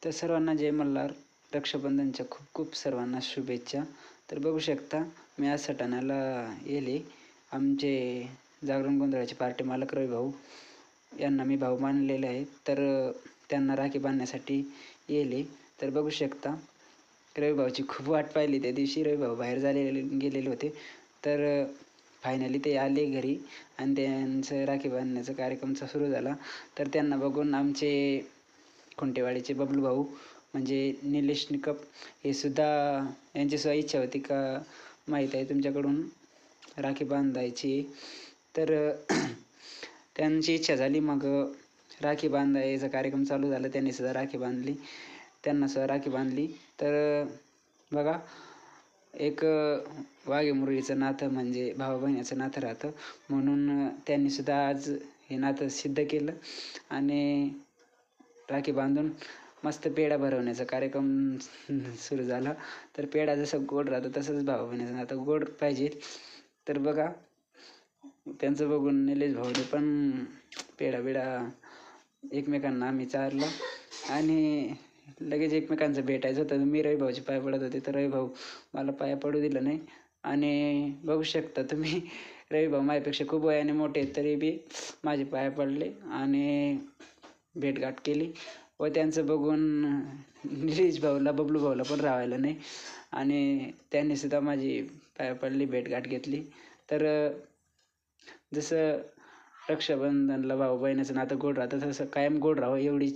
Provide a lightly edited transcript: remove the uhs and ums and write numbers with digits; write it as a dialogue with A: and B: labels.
A: तर सर्वांना जय मल्हार. रक्षाबंधनच्या खूप खूप सर्वांना शुभेच्छा. तर बघू शकता मी आज सटाण्याला येले. आमचे जागरण गोंधळाचे पार्टी मालक रवी भाऊ यांना मी भाऊ मानलेले आहे. तर त्यांना राखी बांधण्यासाठी येले. तर बघू शकता रवी भाऊची खूप वाट पाहिली. त्या दिवशी रवी भाऊ बाहेर गेलेले होते. तर फायनली ते आले घरी आणि त्यांचं राखी बांधण्याचा कार्यक्रमचा सुरू झाला. तर त्यांना बघून आमचे खुंटेवाडीचे बबलू भाऊ म्हणजे निलेश निकप हे सुद्धा यांचीसुद्धा इच्छा होती का माहीत आहे तुमच्याकडून राखी बांधायची. तर त्यांची इच्छा झाली. मग राखी बांधायचा कार्यक्रम चालू झाला. त्यांनीसुद्धा राखी बांधली. त्यांनासुद्धा राखी बांधली. तर बघा एक वाघे मुरळीचं नातं म्हणजे भावा बहिणीचं नातं राहतं. म्हणून त्यांनीसुद्धा आज हे नातं सिद्ध केलं आणि राखी बांधून मस्त पेढा भरवण्याचा कार्यक्रम सुरू झाला. तर पेढा जसं गोड राहतं तसंच भावा बहिणीचं नातं गोड पाहिजे. तर बघा त्यांचं बघून निलेश भाऊने पण पेढा एकमेकांना आम्ही चारलं आणि लगेच एकमेकांचं भेटायचं होतं. मी रवी भाऊचे पाय पडत होते तर रवी भाऊ मला पाया पडू दिलं नाही. आणि बघू शकता तुम्ही रवी भाऊ माझ्यापेक्षा खूप वयाने मोठे आहेत तरी बी माझे पाया पडले आणि भेटगाठ केली. व त्यांचं बघून निलेश भाऊला बबलू भाऊला पण राहायला नाही आणि त्यांनीसुद्धा माझी पाया पडली, भेटगाठ घेतली. तर जसं रक्षाबंधनला भाऊ बहिणीचं नातं गोड राहतं तसं कायम गोड राहावं एवढी